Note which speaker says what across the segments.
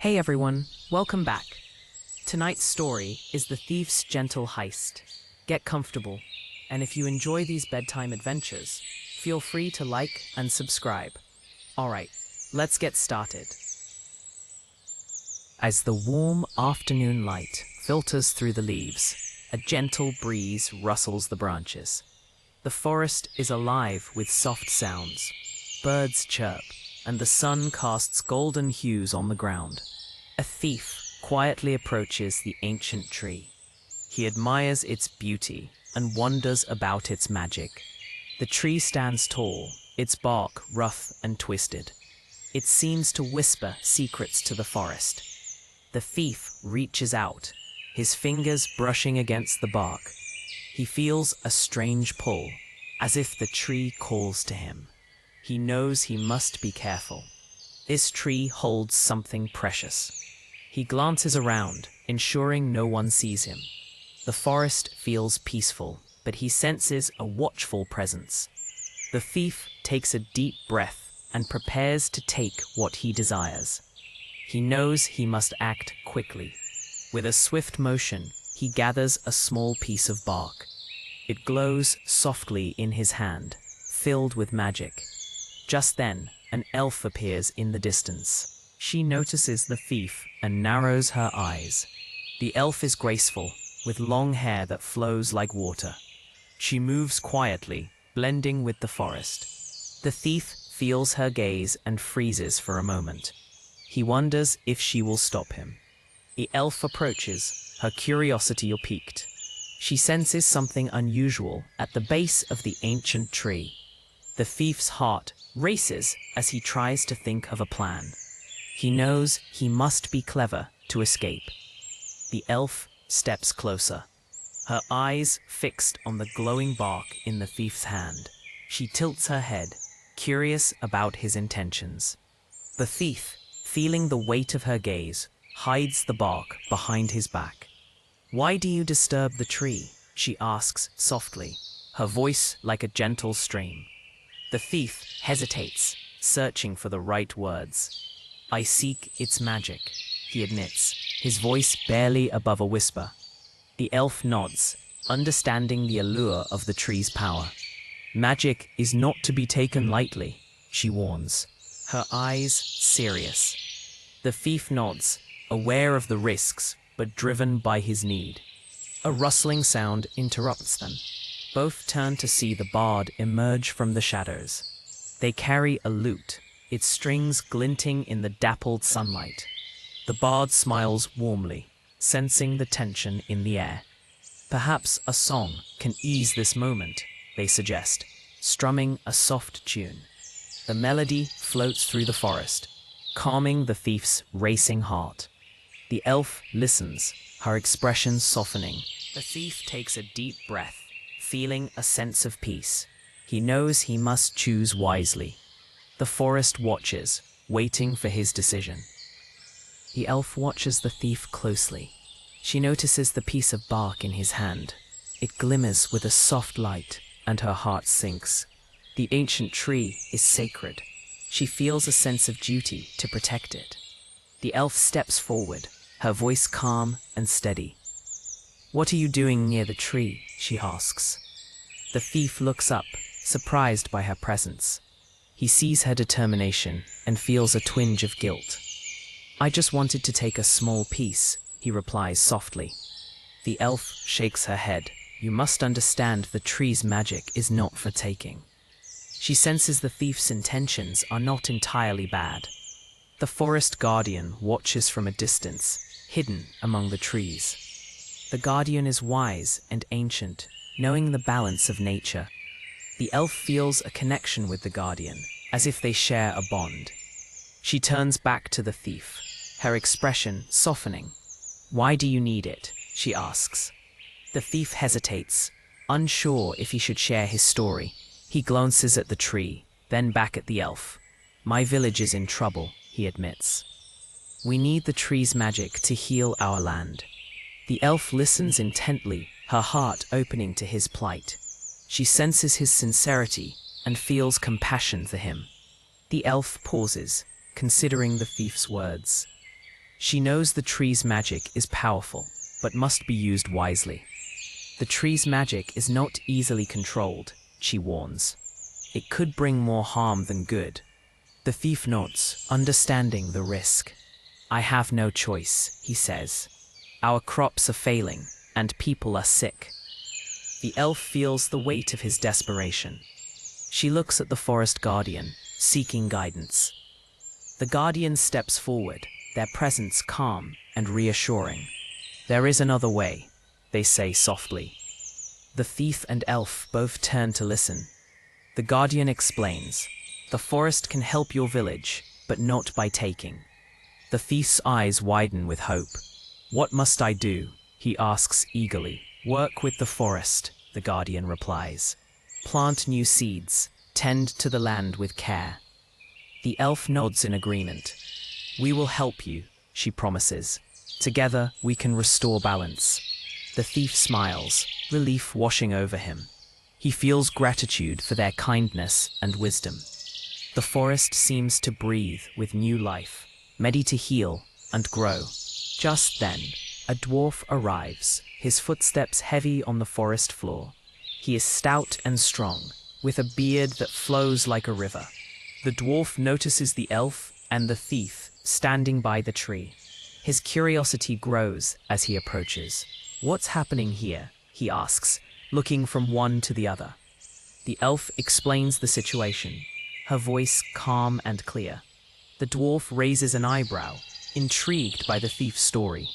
Speaker 1: Hey everyone, welcome back. Tonight's story is The Thief's Gentle Heist. Get comfortable, and if you enjoy these bedtime adventures, feel free to like and subscribe. Alright, let's get started. As the warm afternoon light filters through the leaves, a gentle breeze rustles the branches. The forest is alive with soft sounds. Birds chirp, and the sun casts golden hues on the ground. A thief quietly approaches the ancient tree. He admires its beauty and wonders about its magic. The tree stands tall, its bark rough and twisted. It seems to whisper secrets to the forest. The thief reaches out, his fingers brushing against the bark. He feels a strange pull, as if the tree calls to him. He knows he must be careful. This tree holds something precious. He glances around, ensuring no one sees him. The forest feels peaceful, but he senses a watchful presence. The thief takes a deep breath and prepares to take what he desires. He knows he must act quickly. With a swift motion, he gathers a small piece of bark. It glows softly in his hand, filled with magic. Just then, an elf appears in the distance. She notices the thief and narrows her eyes. The elf is graceful, with long hair that flows like water. She moves quietly, blending with the forest. The thief feels her gaze and freezes for a moment. He wonders if she will stop him. The elf approaches, her curiosity piqued. She senses something unusual at the base of the ancient tree. The thief's heart races as he tries to think of a plan. He knows he must be clever to escape. The elf steps closer, her eyes fixed on the glowing bark in the thief's hand. She tilts her head, curious about his intentions. The thief, feeling the weight of her gaze, hides the bark behind his back. "Why do you disturb the tree?" she asks softly, her voice like a gentle stream. The thief hesitates, searching for the right words. "I seek its magic," he admits, his voice barely above a whisper. The elf nods, understanding the allure of the tree's power. "Magic is not to be taken lightly," she warns, her eyes serious. The thief nods, aware of the risks, but driven by his need. A rustling sound interrupts them. Both turn to see the bard emerge from the shadows. They carry a lute, its strings glinting in the dappled sunlight. The bard smiles warmly, sensing the tension in the air. "Perhaps a song can ease this moment," they suggest, strumming a soft tune. The melody floats through the forest, calming the thief's racing heart. The elf listens, her expression softening. The thief takes a deep breath, feeling a sense of peace. He knows he must choose wisely. The forest watches, waiting for his decision. The elf watches the thief closely. She notices the piece of bark in his hand. It glimmers with a soft light, and her heart sinks. The ancient tree is sacred. She feels a sense of duty to protect it. The elf steps forward, her voice calm and steady. "What are you doing near the tree?" she asks. The thief looks up, surprised by her presence. He sees her determination and feels a twinge of guilt. "I just wanted to take a small piece," he replies softly. The elf shakes her head. "You must understand the tree's magic is not for taking." She senses the thief's intentions are not entirely bad. The forest guardian watches from a distance, hidden among the trees. The guardian is wise and ancient, knowing the balance of nature. The elf feels a connection with the guardian, as if they share a bond. She turns back to the thief, her expression softening. "Why do you need it?" she asks. The thief hesitates, unsure if he should share his story. He glances at the tree, then back at the elf. "My village is in trouble," he admits. "We need the tree's magic to heal our land." The elf listens intently, her heart opening to his plight. She senses his sincerity and feels compassion for him. The elf pauses, considering the thief's words. She knows the tree's magic is powerful, but must be used wisely. The tree's magic is not easily controlled, she warns. It could bring more harm than good. The thief nods, understanding the risk. I have no choice, he says. Our crops are failing, and people are sick. The elf feels the weight of his desperation. She looks at the forest guardian, seeking guidance. The guardian steps forward, their presence calm and reassuring. There is another way, they say softly. The thief and elf both turn to listen. The guardian explains, the forest can help your village, but not by taking. The thief's eyes widen with hope. What must I do? He asks eagerly. Work with the forest, the guardian replies. Plant new seeds, tend to the land with care. The elf nods in agreement. We will help you, she promises. Together we can restore balance. The thief smiles, relief washing over him. He feels gratitude for their kindness and wisdom. The forest seems to breathe with new life, ready to heal and grow. Just then, a dwarf arrives, his footsteps heavy on the forest floor. He is stout and strong, with a beard that flows like a river. The dwarf notices the elf and the thief standing by the tree. His curiosity grows as he approaches. What's happening here? He asks, looking from one to the other. The elf explains the situation, her voice calm and clear. The dwarf raises an eyebrow, intrigued by the thief's story.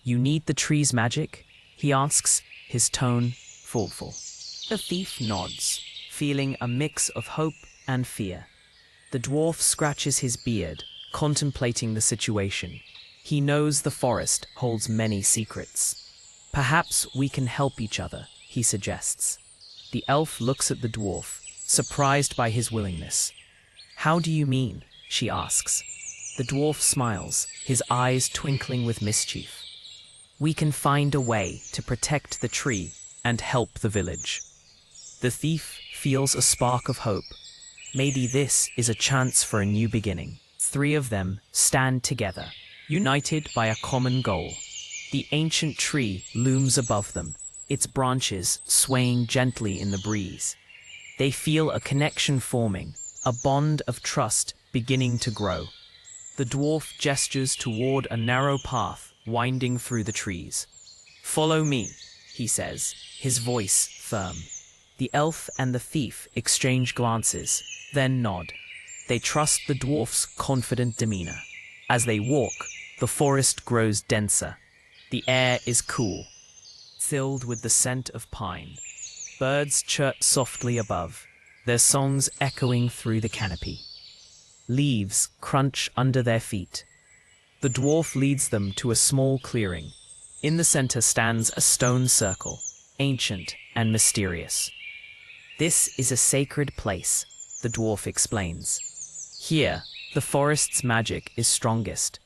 Speaker 1: You need the tree's magic? He asks, his tone thoughtful. The thief nods, feeling a mix of hope and fear. The dwarf scratches his beard, contemplating the situation. He knows the forest holds many secrets. Perhaps we can help each other, he suggests. The elf looks at the dwarf, surprised by his willingness. How do you mean? She asks. The dwarf smiles, his eyes twinkling with mischief. We can find a way to protect the tree and help the village. The thief feels a spark of hope. Maybe this is a chance for a new beginning. Three of them stand together, united by a common goal. The ancient tree looms above them, its branches swaying gently in the breeze. They feel a connection forming, a bond of trust beginning to grow. The dwarf gestures toward a narrow path winding through the trees. Follow me, he says, his voice firm. The elf and the thief exchange glances, then nod. They trust the dwarf's confident demeanor. As they walk, the forest grows denser. The air is cool, filled with the scent of pine. Birds chirp softly above, their songs echoing through the canopy. Leaves crunch under their feet. The dwarf leads them to a small clearing. In the center stands a stone circle, ancient and mysterious. This is a sacred place, the dwarf explains. Here, the forest's magic is strongest.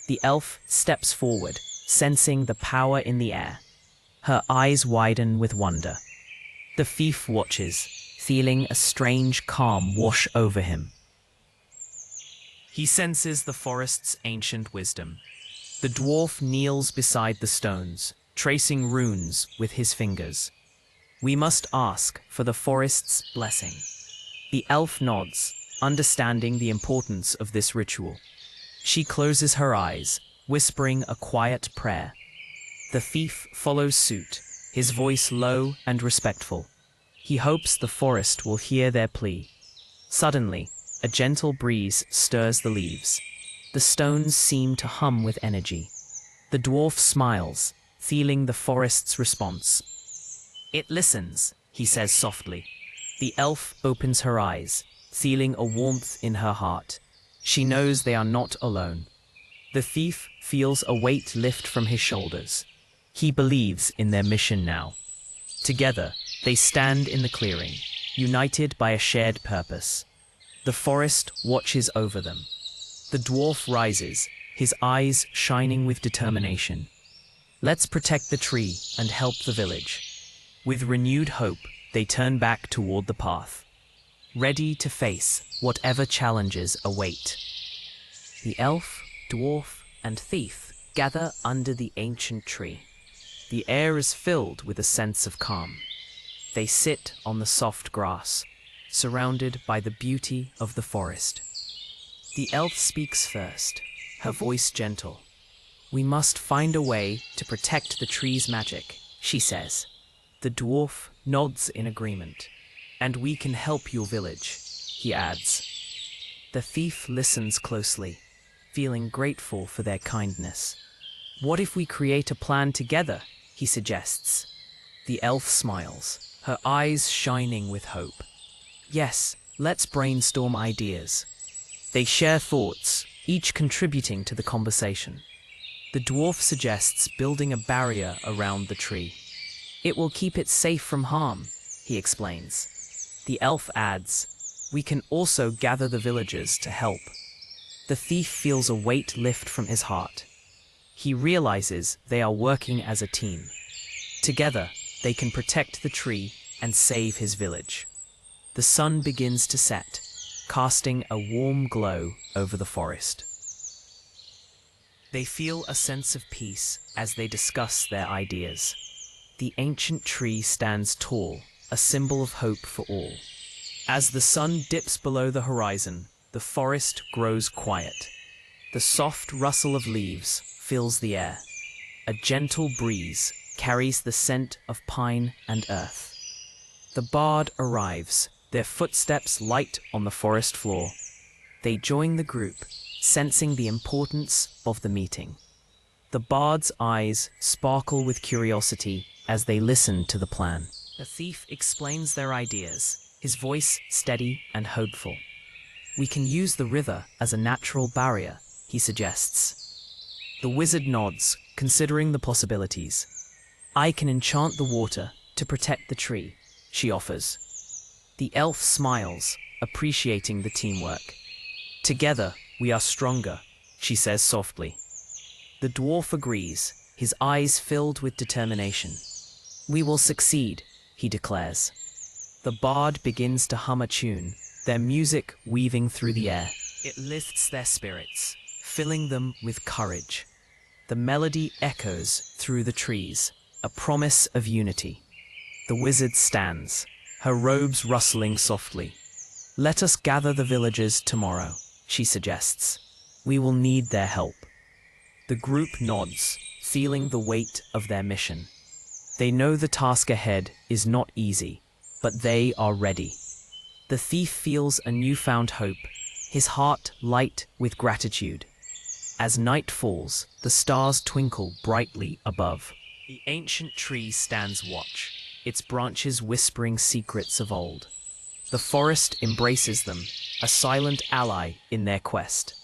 Speaker 1: The elf steps forward, sensing the power in the air. Her eyes widen with wonder. The thief watches, feeling a strange calm wash over him. He senses the forest's ancient wisdom. The dwarf kneels beside the stones, tracing runes with his fingers. We must ask for the forest's blessing. The elf nods, understanding the importance of this ritual. She closes her eyes, whispering a quiet prayer. The thief follows suit, his voice low and respectful. He hopes the forest will hear their plea. Suddenly, a gentle breeze stirs the leaves. The stones seem to hum with energy. The dwarf smiles, feeling the forest's response. It listens, he says softly. The elf opens her eyes, feeling a warmth in her heart. She knows they are not alone. The thief feels a weight lift from his shoulders. He believes in their mission now. Together, they stand in the clearing, united by a shared purpose. The forest watches over them. The dwarf rises, his eyes shining with determination. Let's protect the tree and help the village. With renewed hope, they turn back toward the path, ready to face whatever challenges await. The elf, dwarf, and thief gather under the ancient tree. The air is filled with a sense of calm. They sit on the soft grass, surrounded by the beauty of the forest. The elf speaks first, her voice gentle. "We must find a way to protect the tree's magic," she says. The dwarf nods in agreement. "And we can help your village," he adds. The thief listens closely, feeling grateful for their kindness. "What if we create a plan together?" he suggests. The elf smiles, her eyes shining with hope. "Yes, let's brainstorm ideas." They share thoughts, each contributing to the conversation. The dwarf suggests building a barrier around the tree. "It will keep it safe from harm," he explains. The elf adds, "We can also gather the villagers to help." The thief feels a weight lift from his heart. He realizes they are working as a team. Together, they can protect the tree and save his village. The sun begins to set, casting a warm glow over the forest. They feel a sense of peace as they discuss their ideas. The ancient tree stands tall, a symbol of hope for all. As the sun dips below the horizon, the forest grows quiet. The soft rustle of leaves fills the air. A gentle breeze carries the scent of pine and earth. The bard arrives, their footsteps light on the forest floor. They join the group, sensing the importance of the meeting. The bard's eyes sparkle with curiosity as they listen to the plan. The thief explains their ideas, his voice steady and hopeful. "We can use the river as a natural barrier," he suggests. The wizard nods, considering the possibilities. "I can enchant the water to protect the tree," she offers. The elf smiles, appreciating the teamwork. "Together, we are stronger," she says softly. The dwarf agrees, his eyes filled with determination. "We will succeed," he declares. The bard begins to hum a tune, their music weaving through the air. It lifts their spirits, filling them with courage. The melody echoes through the trees, a promise of unity. The wizard stands, her robes rustling softly. "Let us gather the villagers tomorrow," she suggests. "We will need their help." The group nods, feeling the weight of their mission. They know the task ahead is not easy, but they are ready. The thief feels a newfound hope, his heart light with gratitude. As night falls, the stars twinkle brightly above. The ancient tree stands watch, its branches whispering secrets of old. The forest embraces them, a silent ally in their quest.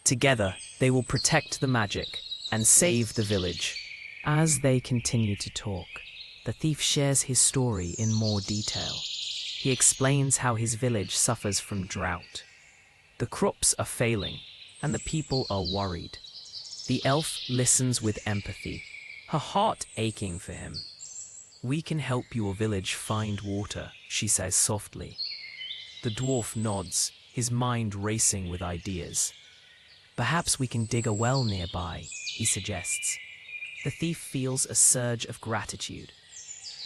Speaker 1: Together, they will protect the magic and save the village. As they continue to talk, the thief shares his story in more detail. He explains how his village suffers from drought. The crops are failing, and the people are worried. The elf listens with empathy, her heart aching for him. "We can help your village find water," she says softly. The dwarf nods, his mind racing with ideas. "Perhaps we can dig a well nearby," he suggests. The thief feels a surge of gratitude.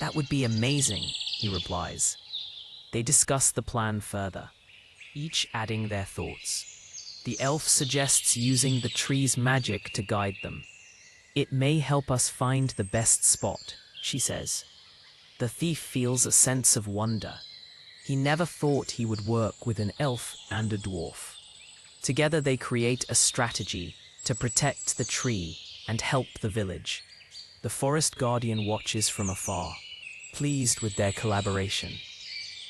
Speaker 1: "That would be amazing," he replies. They discuss the plan further, each adding their thoughts. The elf suggests using the tree's magic to guide them. "It may help us find the best spot," she says. The thief feels a sense of wonder. He never thought he would work with an elf and a dwarf. Together they create a strategy to protect the tree and help the village. The forest guardian watches from afar, pleased with their collaboration.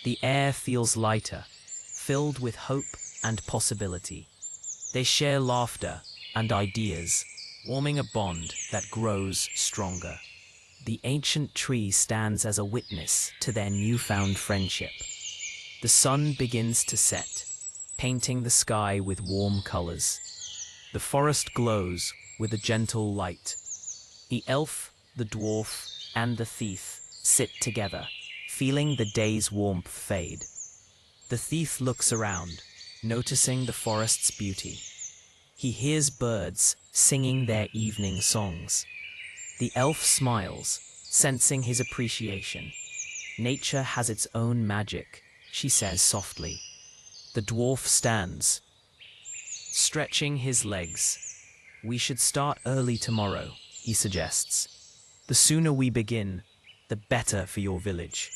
Speaker 1: The air feels lighter, filled with hope and possibility. They share laughter and ideas, forming a bond that grows stronger. The ancient tree stands as a witness to their newfound friendship. The sun begins to set, painting the sky with warm colors. The forest glows with a gentle light. The elf, the dwarf, and the thief sit together, feeling the day's warmth fade. The thief looks around, noticing the forest's beauty. He hears birds singing their evening songs. The elf smiles, sensing his appreciation. Nature has its own magic, she says softly. The dwarf stands, stretching his legs. We should start early tomorrow, he suggests. The sooner we begin, the better for your village.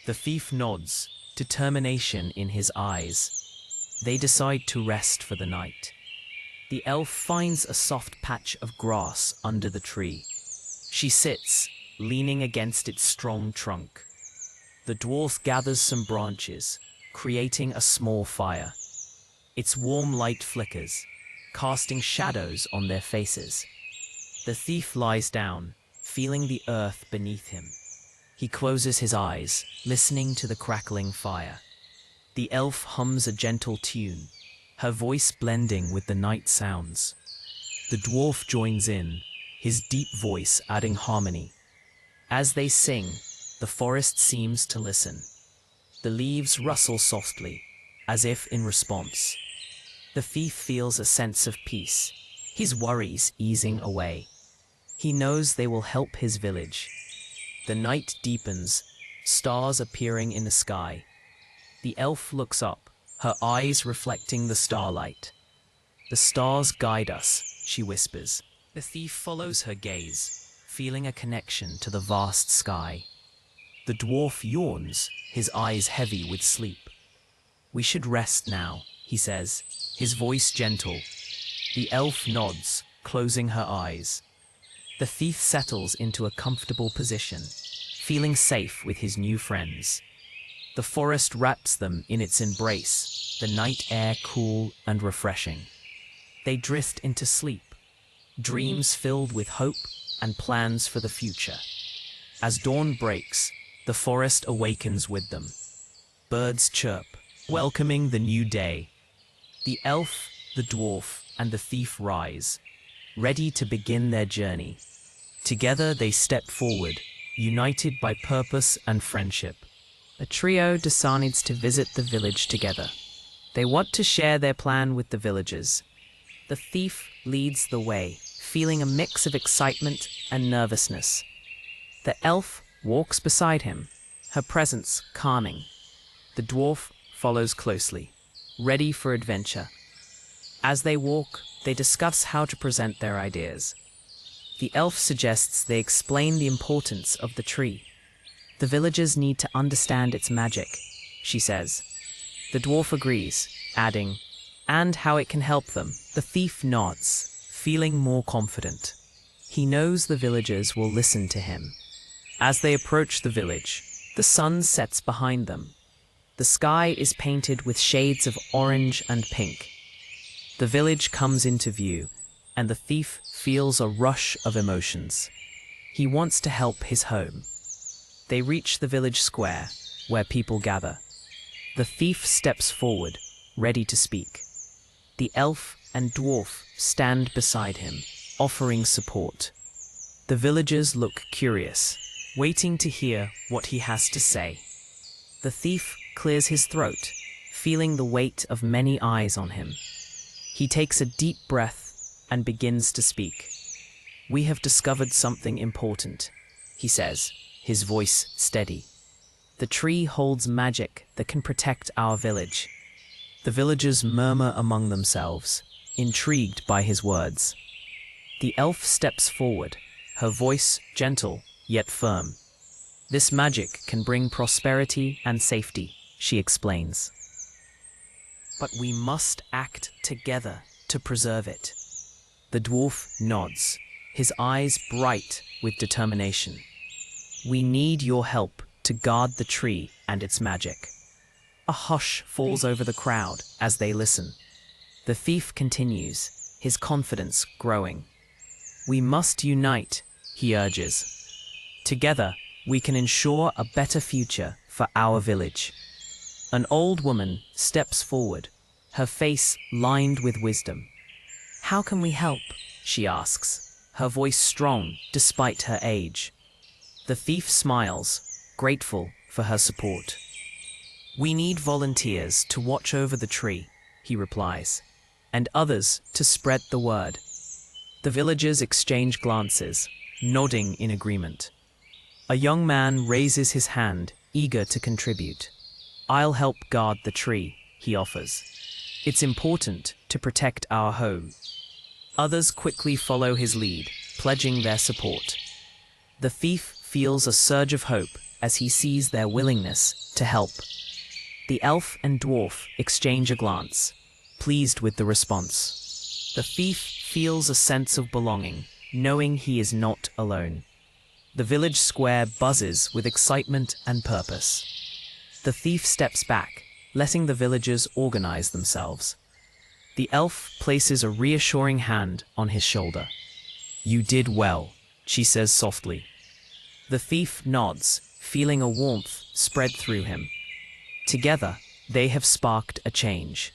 Speaker 1: The thief nods, determination in his eyes. They decide to rest for the night. The elf finds a soft patch of grass under the tree. She sits, leaning against its strong trunk. The dwarf gathers some branches, creating a small fire. Its warm light flickers, casting shadows on their faces. The thief lies down, feeling the earth beneath him. He closes his eyes, listening to the crackling fire. The elf hums a gentle tune, her voice blending with the night sounds. The dwarf joins in, his deep voice adding harmony. As they sing, the forest seems to listen. The leaves rustle softly, as if in response. The thief feels a sense of peace, his worries easing away. He knows they will help his village. The night deepens, stars appearing in the sky. The elf looks up, her eyes reflecting the starlight. The stars guide us, she whispers. The thief follows her gaze, feeling a connection to the vast sky. The dwarf yawns, his eyes heavy with sleep. We should rest now, he says, his voice gentle. The elf nods, closing her eyes. The thief settles into a comfortable position, feeling safe with his new friends. The forest wraps them in its embrace, the night air cool and refreshing. They drift into sleep, dreams filled with hope and plans for the future. As dawn breaks, the forest awakens with them. Birds chirp, welcoming the new day. The elf, the dwarf, and the thief rise, ready to begin their journey. Together they step forward, united by purpose and friendship. The trio decides to visit the village together. They want to share their plan with the villagers. The thief leads the way, feeling a mix of excitement and nervousness. The elf walks beside him, her presence calming. The dwarf follows closely, ready for adventure. As they walk, they discuss how to present their ideas. The elf suggests they explain the importance of the tree. The villagers need to understand its magic, she says. The dwarf agrees, adding, and how it can help them. The thief nods, feeling more confident. He knows the villagers will listen to him. As they approach the village, the sun sets behind them. The sky is painted with shades of orange and pink. The village comes into view, and the thief feels a rush of emotions. He wants to help his home. They reach the village square, where people gather. The thief steps forward, ready to speak. The elf and dwarf stand beside him, offering support. The villagers look curious, waiting to hear what he has to say. The thief clears his throat, feeling the weight of many eyes on him. He takes a deep breath and begins to speak. We have discovered something important, he says, his voice steady. The tree holds magic that can protect our village. The villagers murmur among themselves, intrigued by his words. The elf steps forward, her voice gentle yet firm. This magic can bring prosperity and safety, she explains. But we must act together to preserve it. The dwarf nods, his eyes bright with determination. We need your help to guard the tree and its magic. A hush falls over the crowd as they listen. The thief continues, his confidence growing. We must unite, he urges. Together, we can ensure a better future for our village. An old woman steps forward, her face lined with wisdom. How can we help? She asks, her voice strong despite her age. The thief smiles, grateful for her support. We need volunteers to watch over the tree, he replies, and others to spread the word. The villagers exchange glances, nodding in agreement. A young man raises his hand, eager to contribute. "I'll help guard the tree," he offers. "It's important to protect our home." Others quickly follow his lead, pledging their support. The thief feels a surge of hope as he sees their willingness to help. The elf and dwarf exchange a glance, pleased with the response. The thief feels a sense of belonging, knowing he is not alone. The village square buzzes with excitement and purpose. The thief steps back, letting the villagers organize themselves. The elf places a reassuring hand on his shoulder. "You did well," she says softly. The thief nods, feeling a warmth spread through him. Together, they have sparked a change.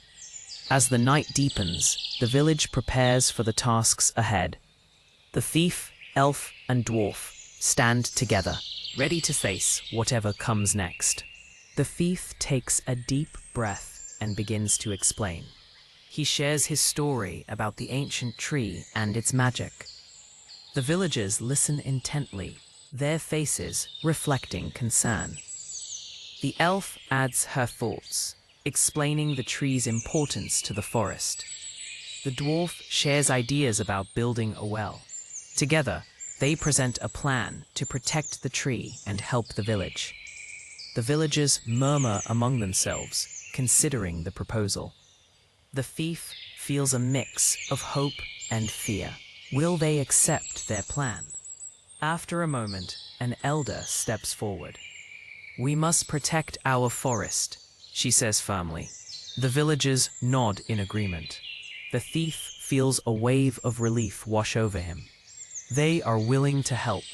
Speaker 1: As the night deepens, the village prepares for the tasks ahead. The thief, elf, and dwarf stand together, ready to face whatever comes next. The thief takes a deep breath and begins to explain. He shares his story about the ancient tree and its magic. The villagers listen intently, their faces reflecting concern. The elf adds her thoughts, explaining the tree's importance to the forest. The dwarf shares ideas about building a well. Together, they present a plan to protect the tree and help the village. The villagers murmur among themselves, considering the proposal. The thief feels a mix of hope and fear. Will they accept their plan? After a moment, an elder steps forward. "We must protect our forest," she says firmly. The villagers nod in agreement. The thief feels a wave of relief wash over him. They are willing to help.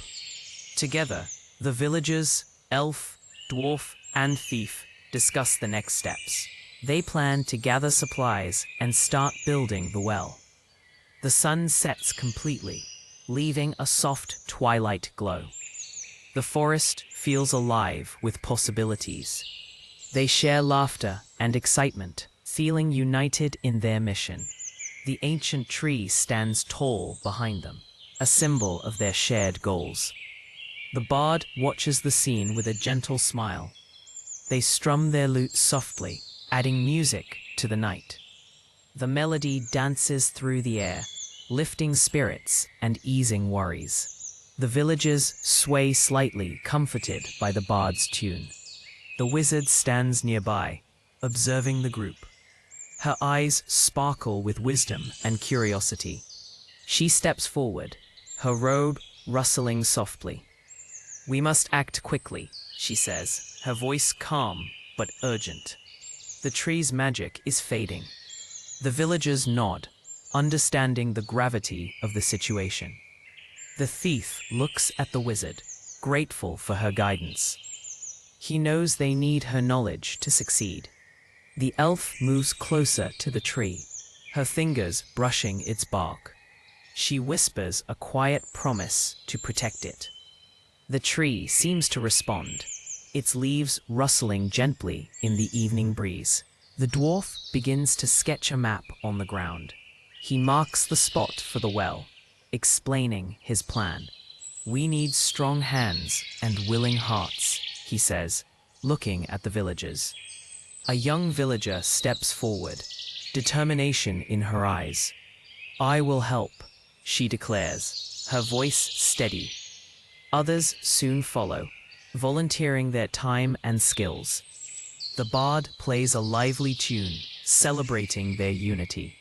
Speaker 1: Together, the villagers, elf, dwarf, and thief discuss the next steps. They plan to gather supplies and start building the well. The sun sets completely, leaving a soft twilight glow. The forest feels alive with possibilities. They share laughter and excitement, feeling united in their mission. The ancient tree stands tall behind them, a symbol of their shared goals. The bard watches the scene with a gentle smile. They strum their lutes softly, adding music to the night. The melody dances through the air, lifting spirits and easing worries. The villagers sway slightly, comforted by the bard's tune. The wizard stands nearby, observing the group. Her eyes sparkle with wisdom and curiosity. She steps forward, her robe rustling softly. "We must act quickly," she says, her voice calm but urgent. The tree's magic is fading. The villagers nod, understanding the gravity of the situation. The thief looks at the wizard, grateful for her guidance. He knows they need her knowledge to succeed. The elf moves closer to the tree, her fingers brushing its bark. She whispers a quiet promise to protect it. The tree seems to respond, its leaves rustling gently in the evening breeze. The dwarf begins to sketch a map on the ground. He marks the spot for the well, explaining his plan. "We need strong hands and willing hearts," he says, looking at the villagers. A young villager steps forward, determination in her eyes. "I will help," she declares, her voice steady. Others soon follow, volunteering their time and skills. The bard plays a lively tune, celebrating their unity.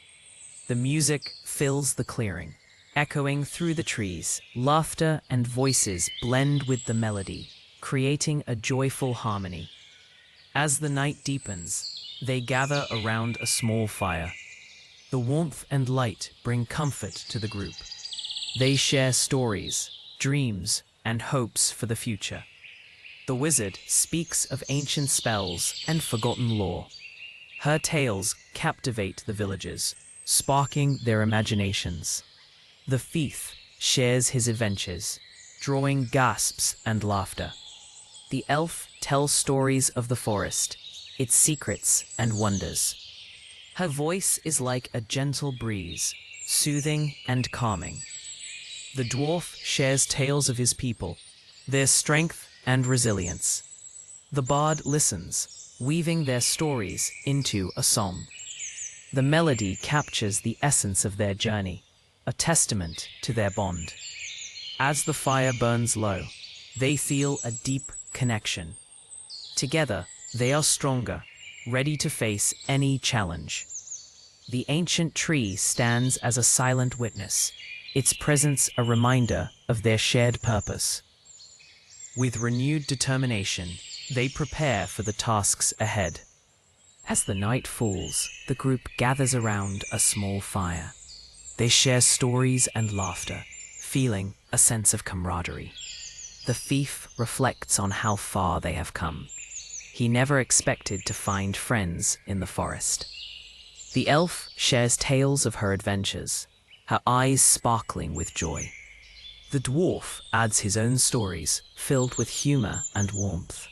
Speaker 1: The music fills the clearing, echoing through the trees. Laughter and voices blend with the melody, creating a joyful harmony. As the night deepens, they gather around a small fire. The warmth and light bring comfort to the group. They share stories, dreams, and hopes for the future. The wizard speaks of ancient spells and forgotten lore. Her tales captivate the villagers, sparking their imaginations. The thief shares his adventures, drawing gasps and laughter. The elf tells stories of the forest, its secrets and wonders. Her voice is like a gentle breeze, soothing and calming. The dwarf shares tales of his people, their strength and resilience. The bard listens, weaving their stories into a song. The melody captures the essence of their journey, a testament to their bond. As the fire burns low, they feel a deep connection. Together, they are stronger, ready to face any challenge. The ancient tree stands as a silent witness, its presence a reminder of their shared purpose. With renewed determination, they prepare for the tasks ahead. As the night falls, the group gathers around a small fire. They share stories and laughter, feeling a sense of camaraderie. The thief reflects on how far they have come. He never expected to find friends in the forest. The elf shares tales of her adventures, her eyes sparkling with joy. The dwarf adds his own stories, filled with humor and warmth.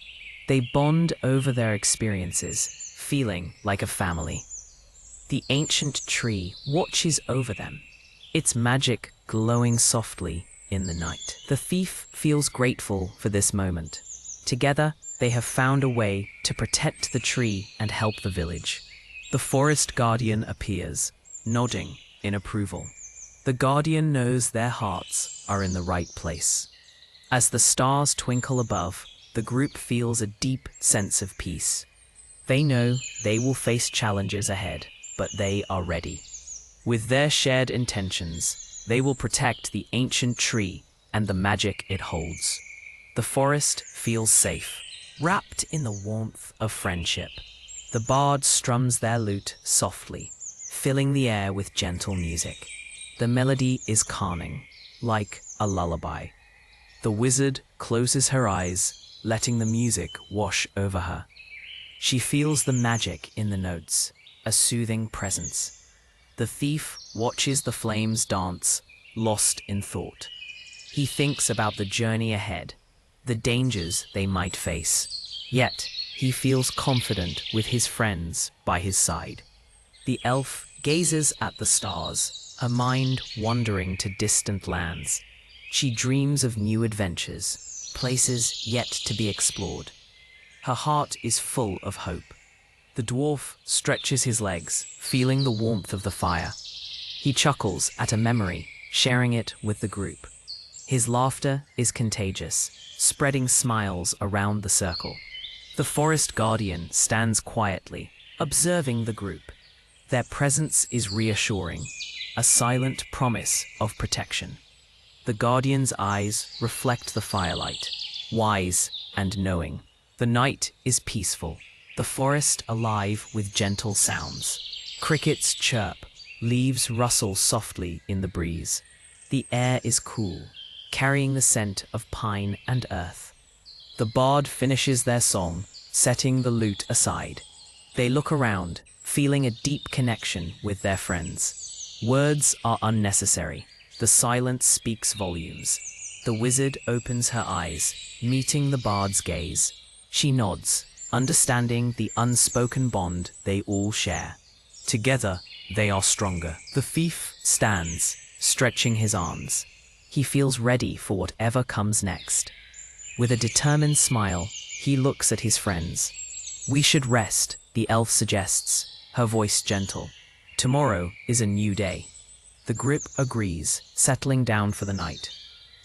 Speaker 1: They bond over their experiences, feeling like a family. The ancient tree watches over them, its magic glowing softly in the night. The thief feels grateful for this moment. Together, they have found a way to protect the tree and help the village. The forest guardian appears, nodding in approval. The guardian knows their hearts are in the right place. As the stars twinkle above, the group feels a deep sense of peace. They know they will face challenges ahead, but they are ready. With their shared intentions, they will protect the ancient tree and the magic it holds. The forest feels safe, wrapped in the warmth of friendship. The bard strums their lute softly, filling the air with gentle music. The melody is calming, like a lullaby. The wizard closes her eyes, letting the music wash over her. She feels the magic in the notes, a soothing presence. The thief watches the flames dance, lost in thought. He thinks about the journey ahead, the dangers they might face. Yet, he feels confident with his friends by his side. The elf gazes at the stars, her mind wandering to distant lands. She dreams of new adventures, places yet to be explored. Her heart is full of hope. The dwarf stretches his legs, feeling the warmth of the fire. He chuckles at a memory, sharing it with the group. His laughter is contagious, spreading smiles around the circle. The forest guardian stands quietly, observing the group. Their presence is reassuring, a silent promise of protection. The guardian's eyes reflect the firelight, wise and knowing. The night is peaceful, the forest alive with gentle sounds. Crickets chirp, leaves rustle softly in the breeze. The air is cool, carrying the scent of pine and earth. The bard finishes their song, setting the lute aside. They look around, feeling a deep connection with their friends. Words are unnecessary. The silence speaks volumes. The wizard opens her eyes, meeting the bard's gaze. She nods, understanding the unspoken bond they all share. Together, they are stronger. The thief stands, stretching his arms. He feels ready for whatever comes next. With a determined smile, he looks at his friends. "We should rest," the elf suggests, her voice gentle. "Tomorrow is a new day." The group agrees, settling down for the night.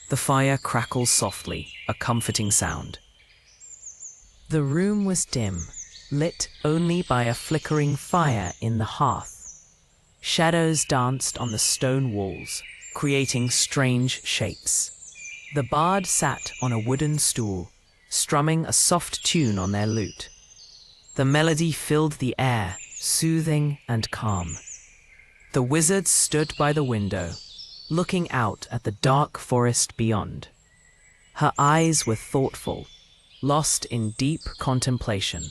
Speaker 1: The fire crackles softly, a comforting sound. The room was dim, lit only by a flickering fire in the hearth. Shadows danced on the stone walls, creating strange shapes. The bard sat on a wooden stool, strumming a soft tune on their lute. The melody filled the air, soothing and calm. The wizard stood by the window, looking out at the dark forest beyond. Her eyes were thoughtful, lost in deep contemplation.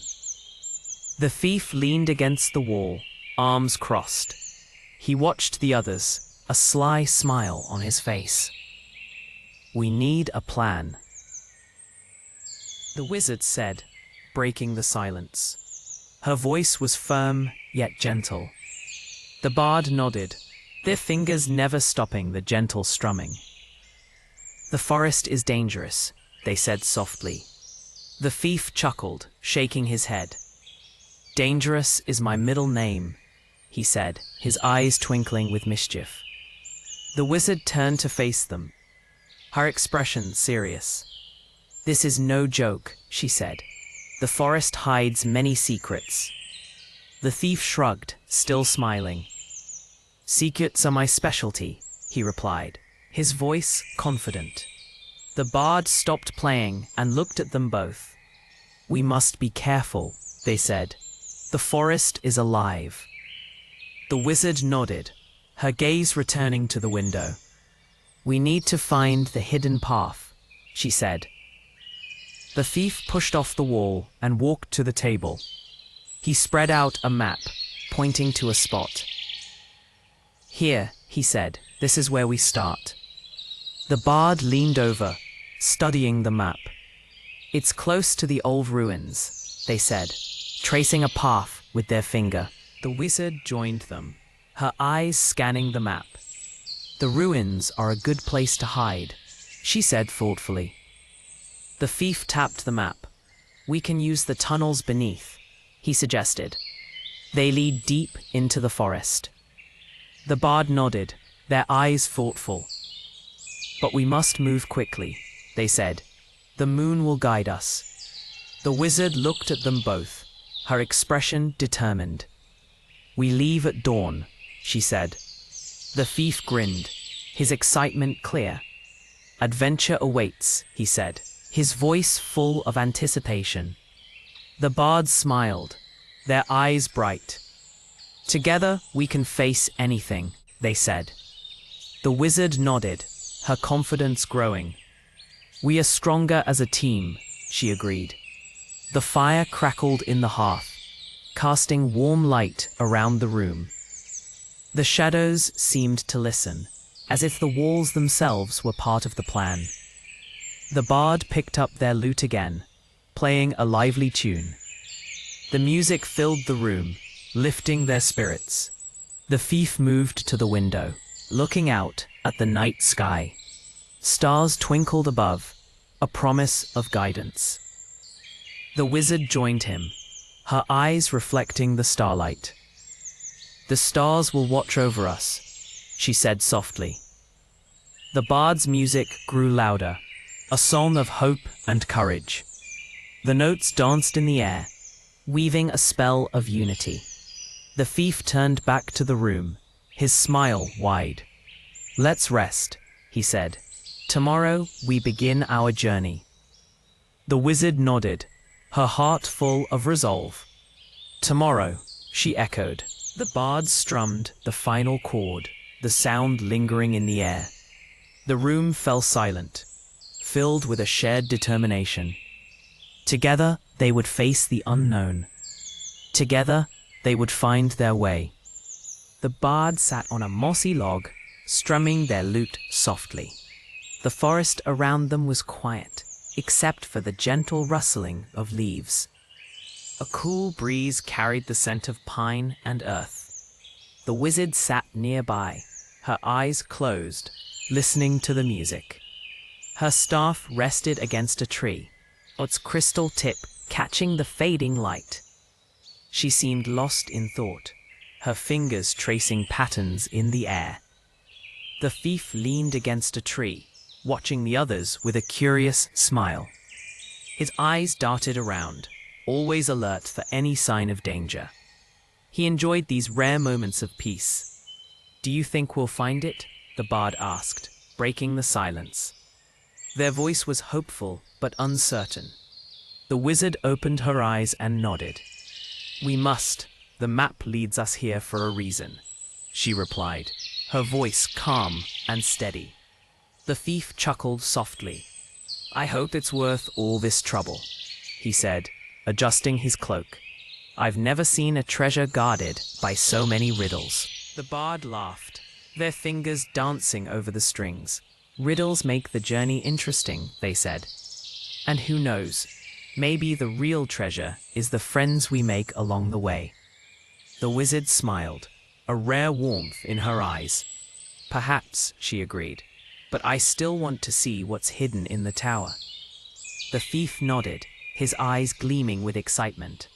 Speaker 1: The thief leaned against the wall, arms crossed. He watched the others, a sly smile on his face. "We need a plan," the wizard said, breaking the silence. Her voice was firm yet gentle. The bard nodded, their fingers never stopping the gentle strumming. "The forest is dangerous," they said softly. The thief chuckled, shaking his head. "Dangerous is my middle name," he said, his eyes twinkling with mischief. The wizard turned to face them, her expression serious. "This is no joke," she said. "The forest hides many secrets." The thief shrugged, still smiling. "Secrets are my specialty," he replied, his voice confident. The bard stopped playing and looked at them both. "We must be careful," they said. "The forest is alive." The wizard nodded, her gaze returning to the window. "We need to find the hidden path," she said. The thief pushed off the wall and walked to the table. He spread out a map, pointing to a spot. "Here," he said, "this is where we start." The bard leaned over, studying the map. "It's close to the old ruins," they said, tracing a path with their finger. The wizard joined them, her eyes scanning the map. "The ruins are a good place to hide," she said thoughtfully. The thief tapped the map. "We can use the tunnels beneath," he suggested. "They lead deep into the forest." The bard nodded, their eyes thoughtful. "But we must move quickly," they said. "The moon will guide us." The wizard looked at them both, her expression determined. "We leave at dawn," she said. The thief grinned, his excitement clear. "Adventure awaits," he said, his voice full of anticipation. The bards smiled, their eyes bright. "Together we can face anything," they said. The wizard nodded, her confidence growing. "We are stronger as a team," she agreed. The fire crackled in the hearth, casting warm light around the room. The shadows seemed to listen, as if the walls themselves were part of the plan. The bard picked up their lute again, playing a lively tune. The music filled the room, lifting their spirits. The thief moved to the window, looking out at the night sky. Stars twinkled above, a promise of guidance. The wizard joined him, her eyes reflecting the starlight. "The stars will watch over us," she said softly. The bard's music grew louder, a song of hope and courage. The notes danced in the air, weaving a spell of unity. The thief turned back to the room, his smile wide. "Let's rest," he said. "Tomorrow we begin our journey." The wizard nodded, her heart full of resolve. "Tomorrow," she echoed. The bard strummed the final chord, the sound lingering in the air. The room fell silent, filled with a shared determination. Together they would face the unknown. Together they would find their way. The bard sat on a mossy log, strumming their lute softly. The forest around them was quiet, except for the gentle rustling of leaves. A cool breeze carried the scent of pine and earth. The wizard sat nearby, her eyes closed, listening to the music. Her staff rested against a tree, its crystal tip catching the fading light. She seemed lost in thought, her fingers tracing patterns in the air. The thief leaned against a tree, watching the others with a curious smile. His eyes darted around, always alert for any sign of danger. He enjoyed these rare moments of peace. "Do you think we'll find it?" the bard asked, breaking the silence. Their voice was hopeful but uncertain. The wizard opened her eyes and nodded. "We must. The map leads us here for a reason," she replied, her voice calm and steady. The thief chuckled softly. "I hope it's worth all this trouble," he said, adjusting his cloak. "I've never seen a treasure guarded by so many riddles." The bard laughed, their fingers dancing over the strings. "Riddles make the journey interesting," they said. "And who knows, maybe the real treasure is the friends we make along the way." The wizard smiled, a rare warmth in her eyes. Perhaps, she agreed, but I still want to see what's hidden in the tower. The thief nodded, his eyes gleaming with excitement.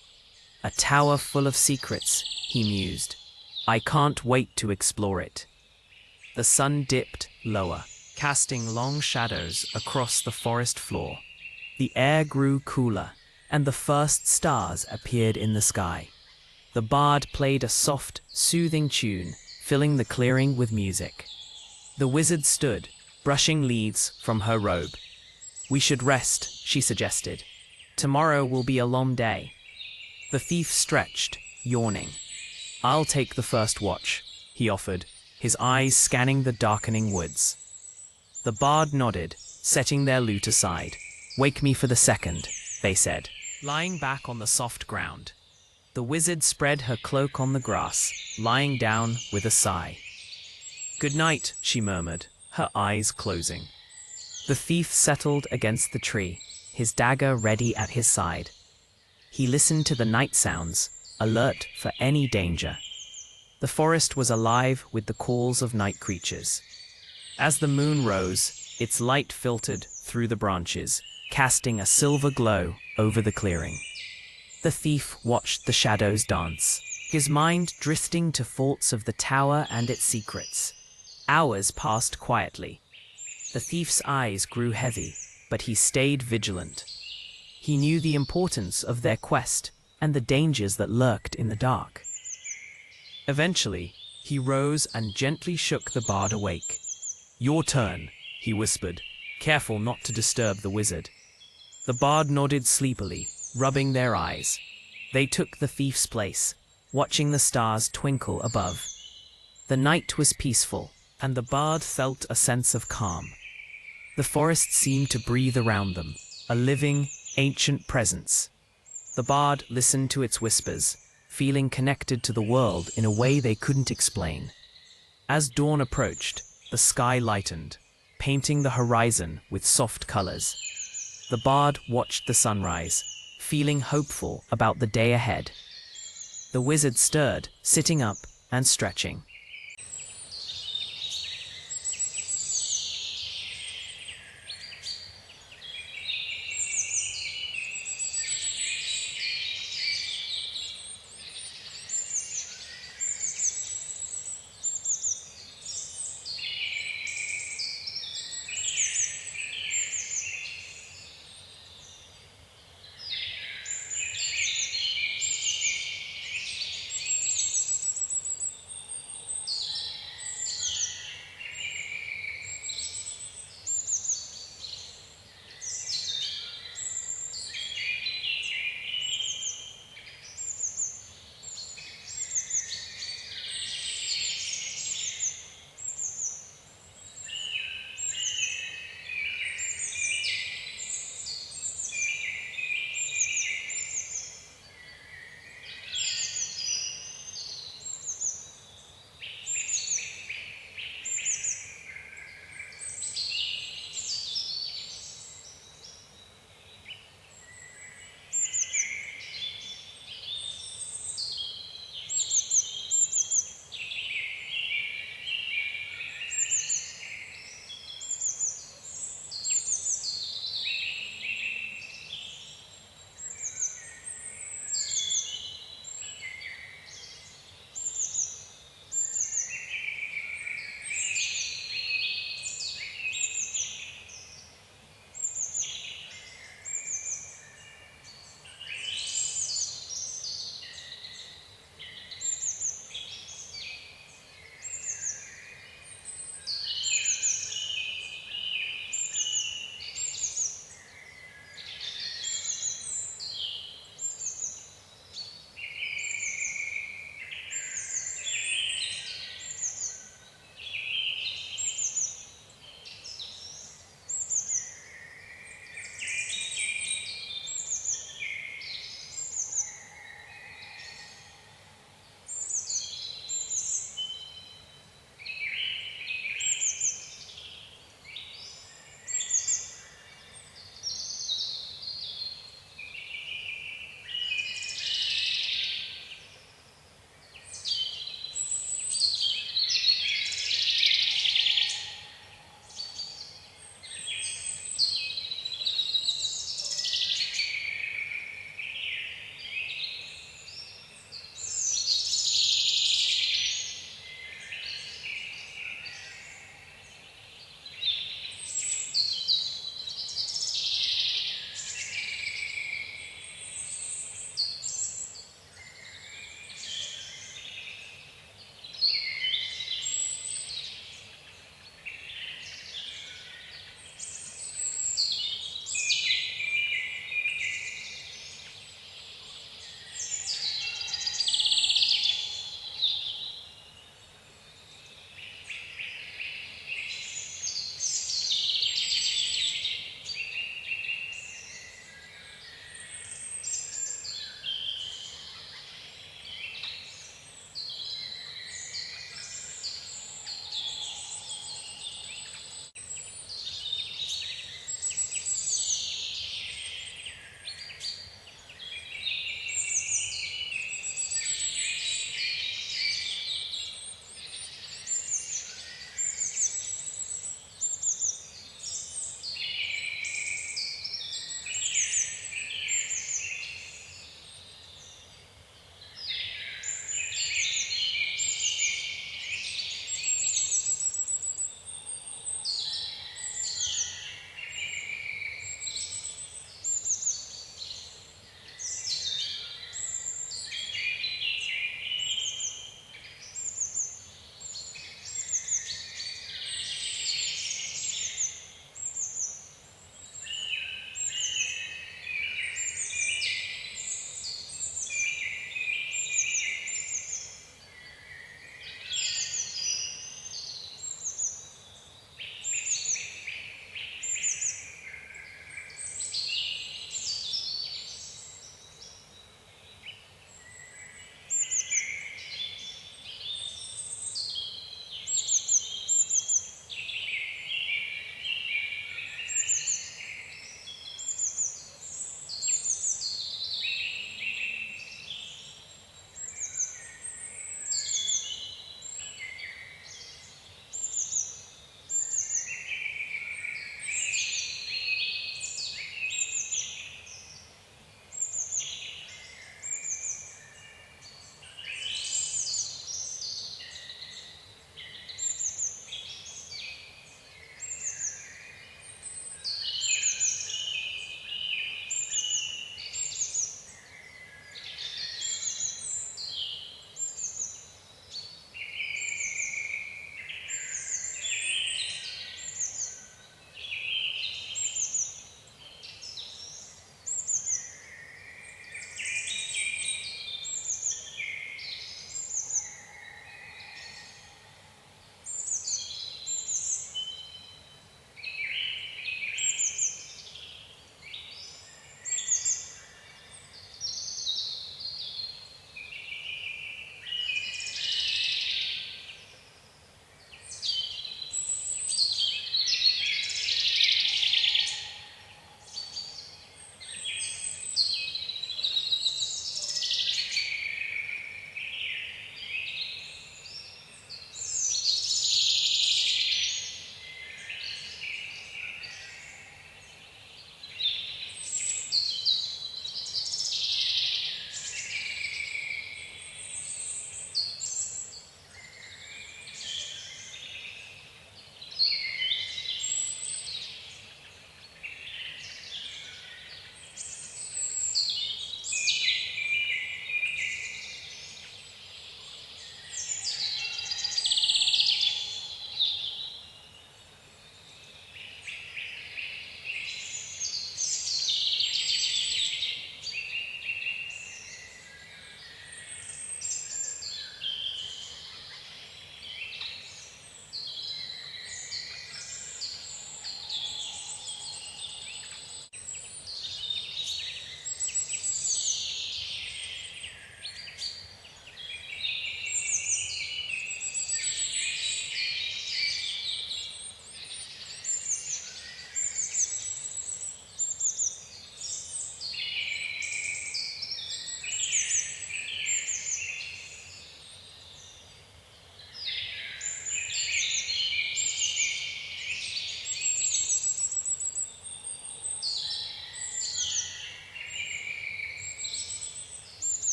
Speaker 1: A tower full of secrets, he mused. I can't wait to explore it. The sun dipped lower, casting long shadows across the forest floor. The air grew cooler, and the first stars appeared in the sky. The bard played a soft, soothing tune, filling the clearing with music. The wizard stood, brushing leaves from her robe. We should rest, she suggested. Tomorrow will be a long day. The thief stretched, yawning. I'll take the first watch, he offered, his eyes scanning the darkening woods. The bard nodded, setting their lute aside. Wake me for the second, they said, lying back on the soft ground. The wizard spread her cloak on the grass, lying down with a sigh. Good night, she murmured, her eyes closing. The thief settled against the tree, his dagger ready at his side. He listened to the night sounds, alert for any danger. The forest was alive with the calls of night creatures. As the moon rose, its light filtered through the branches, casting a silver glow over the clearing. The thief watched the shadows dance, his mind drifting to thoughts of the tower and its secrets. Hours passed quietly. The thief's eyes grew heavy, but he stayed vigilant. He knew the importance of their quest and the dangers that lurked in the dark. Eventually, he rose and gently shook the bard awake. Your turn, he whispered, careful not to disturb the wizard. The bard nodded sleepily, rubbing their eyes. They took the thief's place, watching the stars twinkle above. The night was peaceful, and the bard felt a sense of calm. The forest seemed to breathe around them, a living, ancient presence. The bard listened to its whispers, feeling connected to the world in a way they couldn't explain. As dawn approached, the sky lightened, painting the horizon with soft colors. The bard watched the sunrise, feeling hopeful about the day ahead. The wizard stirred, sitting up and stretching.